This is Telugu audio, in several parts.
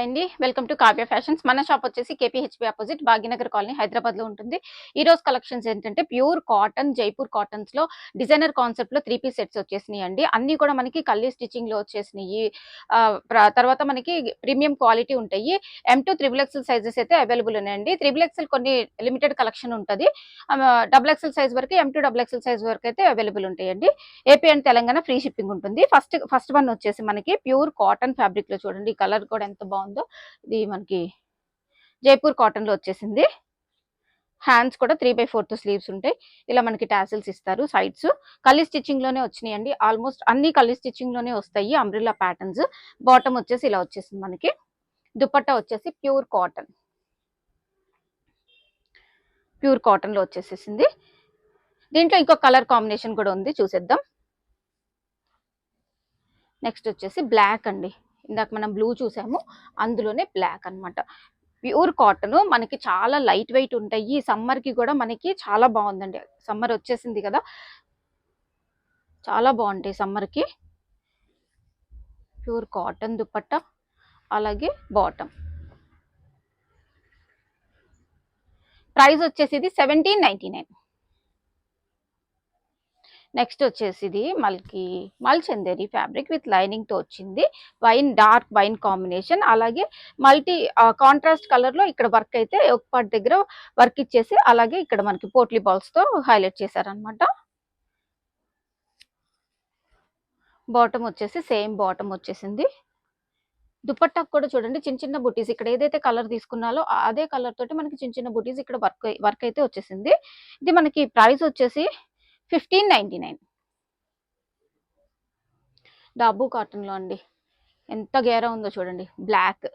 అండి వెల్కమ్ టు కావ్య ఫ్యాషన్స్. మన షాప్ వచ్చేసి KPHB opposite Bhagyanagar colony Hyderabad లో ఉంటుంది. ఈ రోజు కలెక్షన్స్ ఏంటంటే ప్యూర్ కాటన్ జైపూర్ కాటన్స్ లో డిజైనర్ కాన్సెప్ట్ లో 3 పీస్ సెట్స్ వచ్చేసినాయి అండి. అన్ని కూడా మనకి కల్లీ స్టిచ్చింగ్ లో వచ్చేసినాయి. తర్వాత మనకి ప్రీమియం క్వాలిటీ ఉంటాయి. M2 XXL సైజెస్ అయితే అవైలబుల్ ఉన్నాయండి. XXL కొన్ని లిమిటెడ్ కలెక్షన్ ఉంటుంది. XXL సైజ్ వరకు M2 XXL సైజ్ వరకు అయితే అవైలబుల్ ఉంటాయండి. AP and Telangana free shipping ఉంటుంది. ఫస్ట్ వన్ వచ్చేసి మనకి ప్యూర్ కాటన్ ఫ్యాబ్రిక్ లో చూడండి, కలర్ కూడా ఎంత బాగుందో. ఇది మనకి జైపూర్ కాటన్ లో వచ్చేసింది. హ్యాండ్స్ కూడా 3/4 స్లీవ్స్ ఉంటాయి. ఇలా మనకి టాసిల్స్ ఇస్తారు. సైడ్స్ కల్లీ స్టిచ్చింగ్ లోనే వచ్చినాయండి. ఆల్మోస్ట్ అన్ని కల్లీ స్టిచ్చింగ్ లోనే వస్తాయి. Umbrella patterns. బాటమ్ వచ్చేసి ఇలా వచ్చేసింది మనకి. దుపట్టా వచ్చేసి ప్యూర్ కాటన్ లో వచ్చేసేసింది. దీంట్లో ఇంకో కలర్ కాంబినేషన్ కూడా ఉంది, చూసేద్దాం. నెక్స్ట్ వచ్చేసి బ్లాక్ అండి. ఇందాక మనం బ్లూ చూసాము, అందులోనే బ్లాక్ అన్నమాట. ప్యూర్ కాటన్ మనకి చాలా లైట్ వెయిట్ ఉంటాయి. సమ్మర్ కి కూడా మనకి చాలా బాగుందండి. సమ్మర్ వచ్చేసింది కదా, చాలా బాగుంటాయి సమ్మర్ కి. ప్యూర్ కాటన్ దుపట్టా, అలాగే బాటమ్. ప్రైస్ వచ్చేసి ఇది 1799. నెక్స్ట్ వచ్చేసి ఇది మల్చందేరి ఫ్యాబ్రిక్ విత్ లైనింగ్ తో వచ్చింది. డార్క్ వైన్ కాంబినేషన్, అలాగే మల్టీ కాంట్రాస్ట్ కలర్ లో ఇక్కడ వర్క్ అయితే ఒక పార్ట్ దగ్గర వర్క్ ఇచ్చేసి, అలాగే ఇక్కడ మనకి పోట్లీ బాల్స్ తో హైలైట్ చేశారనమాట. బాటమ్ వచ్చేసి సేమ్ బాటమ్ వచ్చేసింది. దుపట్టా కూడా చూడండి, చిన్న చిన్న బుటీస్. ఇక్కడ ఏదైతే కలర్ తీసుకున్నాలో అదే కలర్ తోటి మనకి చిన్న చిన్న బుటీస్ ఇక్కడ వర్క్ అయితే వచ్చేసింది. ఇది మనకి ప్రైస్ వచ్చేసి 1599. డాబు కాటన్ లో అండి, ఎంత గేరా ఉందో చూడండి. బ్లాక్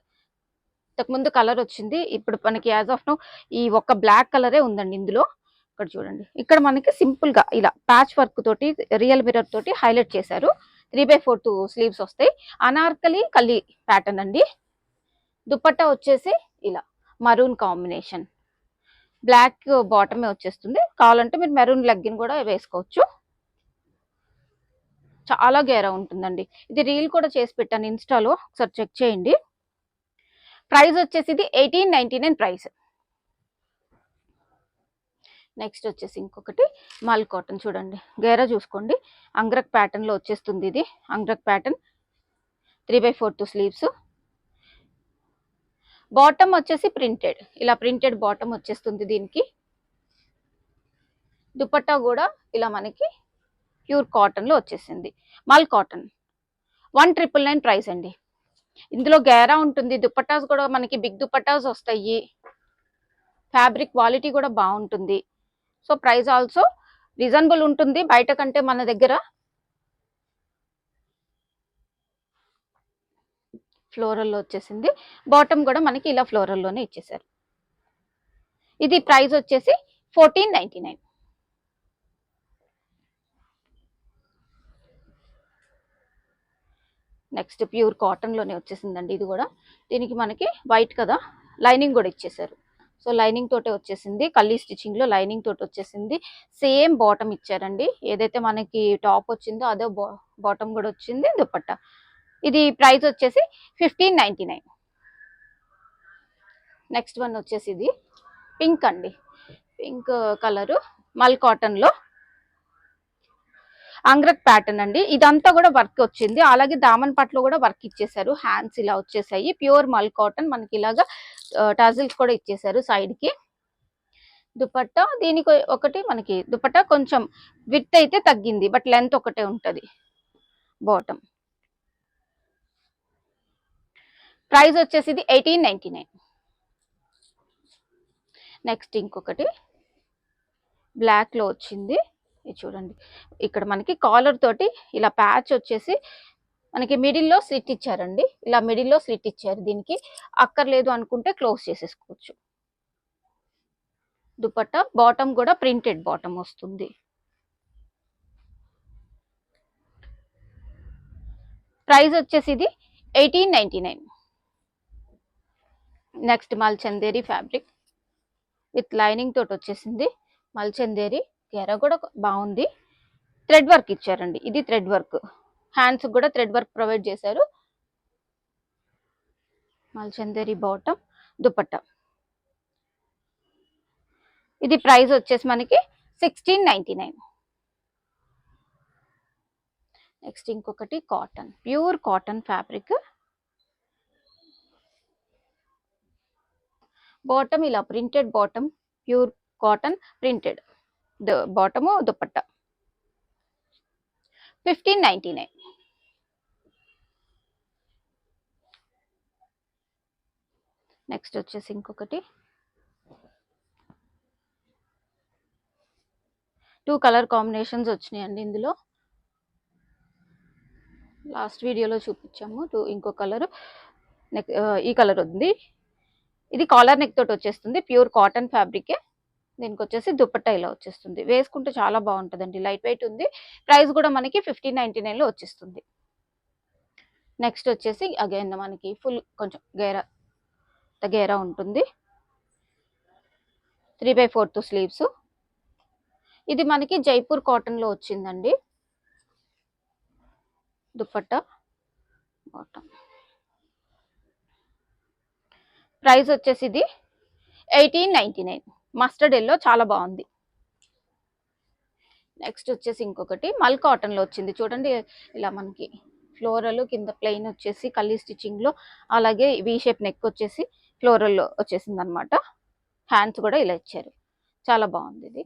ఇంతకుముందు కలర్ వచ్చింది, ఇప్పుడు మనకి యాజ్ ఆఫ్ నో ఈ ఒక్క బ్లాక్ కలరే ఉందండి ఇందులో. ఇక్కడ చూడండి, ఇక్కడ మనకి సింపుల్ గా ఇలా ప్యాచ్ వర్క్ తోటి రియల్ మిర్రర్ తోటి హైలైట్ చేశారు. 3/4 స్లీవ్స్ వస్తాయి. అనార్కలి కల్లీ ప్యాటర్న్ అండి. దుపట్టా వచ్చేసి ఇలా మరూన్ కాంబినేషన్, బ్లాక్ బాటమే వచ్చేస్తుంది. కావాలంటే మీరు మెరూన్ లెగ్గిన్ కూడా వేసుకోవచ్చు. చాలా గేరా ఉంటుందండి. ఇది రీల్ కూడా చేసి పెట్టాను ఇన్స్టాలో, ఒకసారి చెక్ చేయండి. ప్రైస్ వచ్చేసి ఇది 1899 ప్రైస్. నెక్స్ట్ వచ్చేసి ఇంకొకటి మల్ కాటన్ చూడండి, గేరా చూసుకోండి. అంగ్రక్ ప్యాటర్న్ లో వచ్చేస్తుంది. ఇది అంగ్రక్ ప్యాటర్న్, 3/4 స్లీవ్స్. బాటమ్ వచ్చేసి ప్రింటెడ్, ఇలా ప్రింటెడ్ బాటమ్ వచ్చేస్తుంది దీనికి. దుపట్టా కూడా ఇలా మనకి ప్యూర్ కాటన్ లో వచ్చేసింది. మల్ కాటన్ 1999 ప్రైస్ అండి. ఇందులో గేరా ఉంటుంది. దుపట్టాస్ కూడా మనకి బిగ్ దుపట్టాస్ వస్తాయి. ఫ్యాబ్రిక్ క్వాలిటీ కూడా బాగుంటుంది. సో ప్రైస్ ఆల్సో రీజనబుల్ ఉంటుంది బయట కంటే మన దగ్గర. ఫ్లోరల్లో వచ్చేసింది. బాటమ్ కూడా మనకి ఇలా ఫ్లోరల్లోనే ఇచ్చేసారు. ఇది ప్రైస్ వచ్చేసి 1499. నెక్స్ట్ ప్యూర్ కాటన్ లోనే వచ్చేసిందండి ఇది కూడా. దీనికి మనకి వైట్ కదా, లైనింగ్ కూడా ఇచ్చేసారు. సో లైనింగ్ తోటే వచ్చేసింది. కల్లీ స్టిచ్చింగ్ లో లైనింగ్ తోటి వచ్చేసింది. సేమ్ బాటమ్ ఇచ్చారండి, ఏదైతే మనకి టాప్ వచ్చిందో అదే బాటమ్ కూడా వచ్చింది. దుపట్టా ఇది ప్రైస్ వచ్చేసి 1599. నెక్స్ట్ వన్ వచ్చేసి ఇది పింక్ అండి. పింక్ కలర్ మల్ కాటన్ లో అంగ్రక్ ప్యాటర్న్ అండి. ఇదంతా కూడా వర్క్ వచ్చింది. అలాగే దామన్ పట్లో కూడా వర్క్ ఇచ్చేసారు. హ్యాండ్స్ ఇలా వచ్చేసాయి. ప్యూర్ మల్ కాటన్, మనకి ఇలాగా టాజిల్స్ కూడా ఇచ్చేసారు సైడ్ కి. దుపట్టా దీనికి ఒకటి మనకి దుపట్టా కొంచెం విడ్త్ అయితే తగ్గింది, బట్ లెంత్ ఒకటే ఉంటది. బాటమ్ ప్రైస్ వచ్చేసి ఇది 1899. నెక్స్ట్ ఇంకొకటి బ్లాక్ లో వచ్చింది. ఇది చూడండి, ఇక్కడ మనకి కాలర్ తోటి ఇలా ప్యాచ్ వచ్చేసి మనకి మిడిల్లో స్లిట్ ఇచ్చారండి. ఇలా మిడిల్లో స్లిట్ ఇచ్చారు. దీనికి అక్కర్లేదు అనుకుంటే క్లోజ్ చేసేసుకోవచ్చు. దుపట్టా బాటమ్ కూడా ప్రింటెడ్ బాటమ్ వస్తుంది. ప్రైస్ వచ్చేసి ఇది 1899. నెక్స్ట్ మల్చందేరి ఫ్యాబ్రిక్ విత్ లైనింగ్ తోటి వచ్చేసింది. మల్చందేరి గెర కూడా బాగుంది. థ్రెడ్ వర్క్ ఇచ్చారండి. ఇది థ్రెడ్ వర్క్. హ్యాండ్స్ కూడా థ్రెడ్ వర్క్ ప్రొవైడ్ చేశారు. మల్చందేరి బాటమ్, దుపట్టా. ఇది ప్రైస్ వచ్చేసి మనకి 1699. నెక్స్ట్ ఇంకొకటి cotton, pure cotton fabric. Bottom ఇలా printed bottom, pure cotton printed bottom, dupatta. 1599. Next వచ్చేసి ఇంకొకటి 2 కలర్ కాంబినేషన్స్ వచ్చినాయండి ఇందులో. లాస్ట్ వీడియోలో చూపించాము. ఇంకో కలర్, ఈ కలర్ ఉంది. ఇది కాలర్ నెక్ తోటి వచ్చేస్తుంది, ప్యూర్ కాటన్ ఫ్యాబ్రికే. దీనికి వచ్చేసి దుపట్టా ఇలా వచ్చేస్తుంది. వేసుకుంటే చాలా బాగుంటుందండి, లైట్ వెయిట్ ఉంది. ప్రైస్ కూడా మనకి 1599లో వచ్చేస్తుంది. నెక్స్ట్ వచ్చేసి అగైన్ మనకి ఫుల్ కొంచెం గేరా ఉంటుంది, 3/4 స్లీవ్స్. ఇది మనకి జైపూర్ కాటన్ లో వచ్చిందండి. దుపట్టా, బాటమ్. ప్రైస్ వచ్చేసి ఇది 1899. మస్టర్డ్ ఎల్లో చాలా బాగుంది. నెక్స్ట్ వచ్చేసి ఇంకొకటి మల్ కాటన్ లో వచ్చింది చూడండి. ఇలా మనకి ఫ్లోరల్ కింద ప్లెయిన్ వచ్చేసి కల్లీ స్టిచ్చింగ్ లో, అలాగే వి షేప్ నెక్ వచ్చేసి ఫ్లోరల్ లో వచ్చేసింది అనమాట. హ్యాండ్స్ కూడా ఇలా ఇచ్చారు, చాలా బాగుంది. ఇది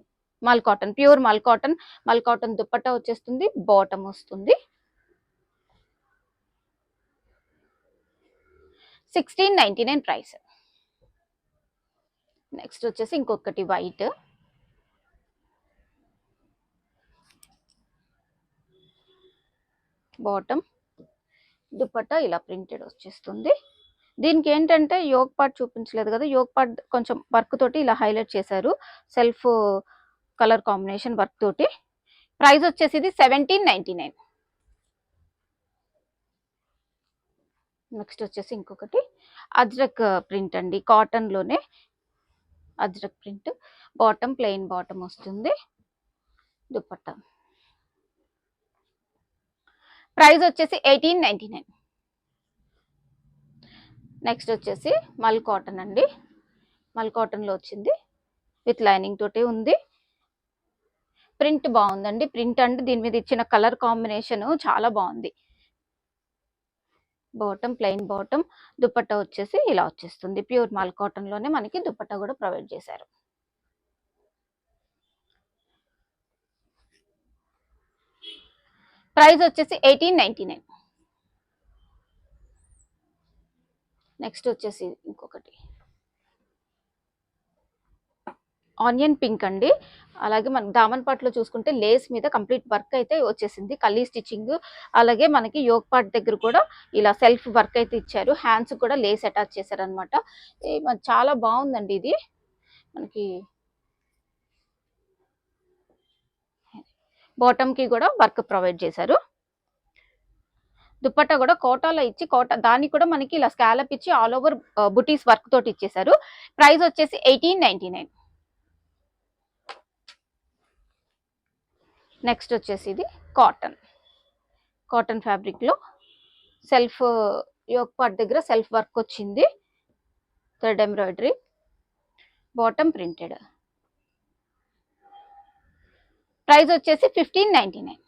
మల్ కాటన్, ప్యూర్ మల్ కాటన్. మల్ కాటన్ దుపట్టా వచ్చేస్తుంది, బాటమ్ వస్తుంది. 1699 ప్రైస్. నెక్స్ట్ వచ్చేసి ఇంకొకటి వైట్, బాటమ్, దుపట్టా ఇలా ప్రింటెడ్ వచ్చేస్తుంది. దీనికి ఏంటంటే యోగ్ పార్ట్ చూపించలేదు కదా, యోగ్ పార్ట్ కొంచెం వర్క్ తోటి ఇలా హైలైట్ చేశారు, సెల్ఫ్ కలర్ కాంబినేషన్ వర్క్ తోటి. ప్రైస్ వచ్చేసి ఇది 1799. నెక్స్ట్ వచ్చేసి ఇంకొకటి అజ్రక్ ప్రింట్ అండి, కాటన్ లోనే Ajrak print. Bottom plain bottom వస్తుంది, దుపట్టా. ప్రైస్ వచ్చేసి 1899. నెక్స్ట్ వచ్చేసి మల్ కాటన్ అండి, మల్ కాటన్ లో వచ్చింది, విత్ లైనింగ్ తోటి ఉంది. ప్రింట్ బాగుందండి, ప్రింట్ అంటే దీని మీద ఇచ్చిన కలర్ కాంబినేషన్ చాలా బాగుంది. బాటమ్ ప్లెయిన్ బాటమ్, దుపట్టా వచ్చేసి ఇలా వచ్చేస్తుంది. ప్యూర్ మల్ కాటన్ లోనే మనకి దుపట్టా కూడా ప్రొవైడ్ చేశారు. ప్రైస్ వచ్చేసి 1899. నెక్స్ట్ వచ్చేసి ఇంకొకటి ఆనియన్ పింక్ అండి. అలాగే మనకి దామన్ పార్ట్లో చూసుకుంటే లేస్ మీద కంప్లీట్ వర్క్ అయితే వచ్చేసింది, కల్లీ స్టిచ్చింగ్. అలాగే మనకి యోగ్ పార్ట్ దగ్గర కూడా ఇలా సెల్ఫ్ వర్క్ అయితే ఇచ్చారు, హ్యాండ్స్ కూడా లేస్ అటాచ్ చేశారనమాట. చాలా బాగుందండి. ఇది మనకి బాటమ్ కి కూడా వర్క్ ప్రొవైడ్ చేశారు. దుపట్టా కూడా కోటాలో ఇచ్చి దానికి కూడా మనకి ఇలా స్కాలప్ ఇచ్చి ఆల్ ఓవర్ బుటీస్ వర్క్ తోటి ఇచ్చేసారు. ప్రైస్ వచ్చేసి 1899. నెక్స్ట్ వచ్చేసి ఇది కాటన్ ఫ్యాబ్రిక్ లో సెల్ఫ్ యోగ్ పార్ట్ దగ్గర సెల్ఫ్ వర్క్ వచ్చింది, thread embroidery, bottom printed. Price వచ్చేసి 1599.